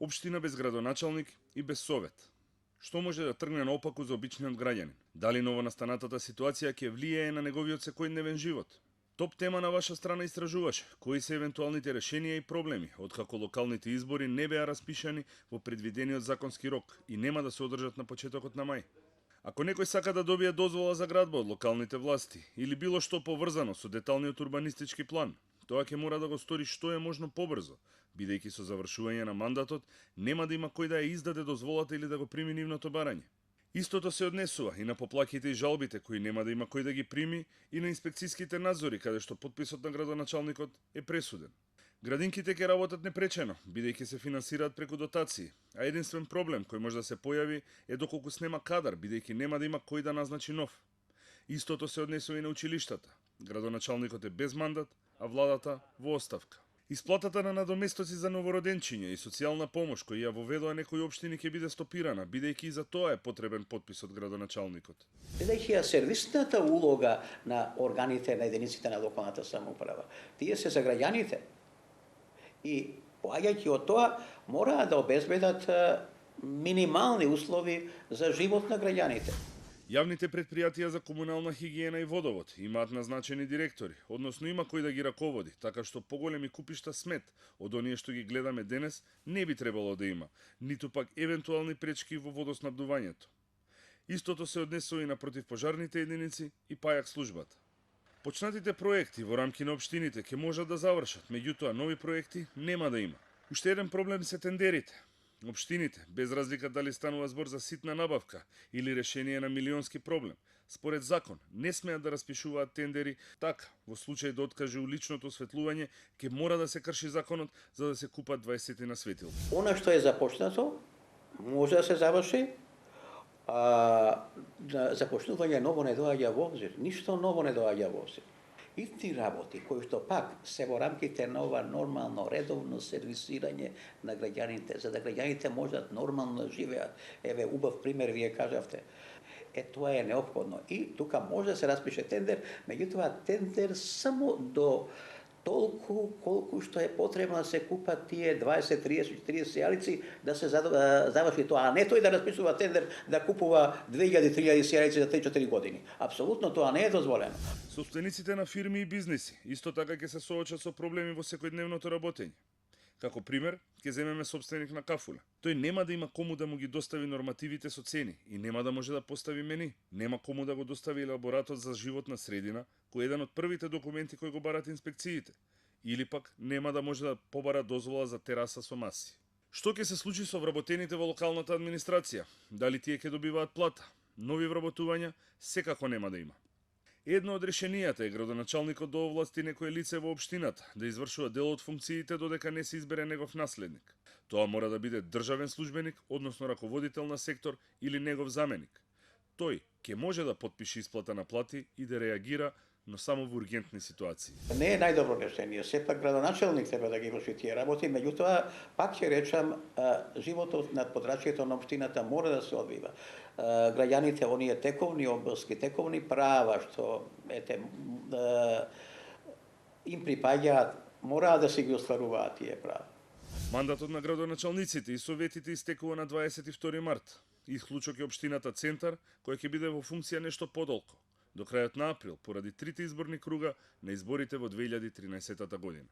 Општина без градоначалник и без совет. Што може да тргне наопаку за обичниот граѓанин? Дали новонастанатата ситуација ќе влијае на неговиот секојдневен живот? Топ тема на ваша страна истражуваше кои се евентуалните решенија и проблеми, откако локалните избори не беа распишани во предвидениот законски рок и нема да се одржат на почетокот на мај. Ако некој сака да добие дозвола за градба од локалните власти или било што поврзано со деталниот урбанистички план, тоа ќе мора да го стори што е можно побрзо, бидејќи со завршување на мандатот нема да има кој да ја издаде дозволата или да го прими нивното барање. Истото се однесува и на поплаките и жалбите кои нема да има кој да ги прими и на инспекцијските надзори каде што подписот на градоначалникот е пресуден. Градинките ќе работат непречено, бидејќи се финансираат преку дотации, а единствен проблем кој може да се појави е доколку снема кадар, бидејќи нема да има кој да назначи нов. Истото се однесува и на училиштата. Градоначалникот е без мандат, а владата во оставка. Исплатата на надоместоци за новороденчиња и социјална помош која ја воведоа некои општини ќе биде стопирана, бидејќи и за тоа е потребен подпис од градоначалникот. Бидејќи ја сервисната улога на органите на единиците на локалната самоуправа, тие се за граѓаните. И поаѓајќи од тоа, мора да обезбедат минимални услови за живот на граѓаните. Јавните предпријатија за комунална хигиена и водовод имаат назначени директори, односно има кој да ги раководи, така што поголеми купишта смет од оние што ги гледаме денес не би требало да има, ниту пак евентуални пречки во водоснабдувањето. Истото се однесува и на противпожарните единици и пајак службата. Почнатите проекти во рамки на општините ќе можат да завршат, меѓутоа нови проекти нема да има. Уште еден проблем се тендерите. Општините, без разлика дали станува збор за ситна набавка или решение на милионски проблем, според закон не смеат да распишуваат тендери, така во случај да откаже уличното осветлување ќе мора да се крши законот за да се купат 20 на светил. Она што е започнато може да се заврши, започнување ново не доаѓа во обзир, ништо ново не доаѓа во обзир. Итни работи кои што пак се во рамките на ова нормално, редовно сервисирање на граѓаните, за да граѓаните можат нормално да живеат. Еве, убав пример вие кажавте. Тоа е неопходно. И тука може да се распише тендер, меѓутоа тендер само до толку колку што е потребно да се купат тие 20, 30, 40 јалици да се заврши тоа, а не тој да расписува тендер да купува 2000, 3000 јалици за 3-4 години. Апсолутно тоа не е дозволено. Собствениците на фирми и бизниси исто така ќе се соочат со проблеми во секојдневното работење. Како пример, ќе земеме собственик на кафула. Тој нема да има кому да му ги достави нормативите со цени и нема да може да постави мени. Нема кому да го достави елаборатот за животна средина, кој е еден од првите документи кои го барат инспекциите. Или пак нема да може да побара дозвола за тераса со маси. Што ќе се случи со вработените во локалната администрација? Дали тие ќе добиваат плата? Нови вработувања секако нема да има. Едно од решенијата е градоначалникот да овласти некое лице во општината да извршува дел од функциите додека не се избере негов наследник. Тоа мора да биде државен службеник, односно раководител на сектор или негов заменик. Тој ќе може да подпише исплата на плати и да реагира, но само во ургентни ситуации. Не е најдобро решение, сепак градоначалник треба да ги врши тие работи, меѓутоа пак ќе речам, животот над подрачјето на општината мора да се одвива. Граѓаните оние тековни обврски, тековни права што им припаѓаат, мора да се ги остваруваат тие права. Мандатот на градоначалниците и советите истекува на 22 март. Исклучок е општината Центар, која ќе биде во функција нешто подолго, до крајот на април, поради трите изборни круга на изборите во 2013 година.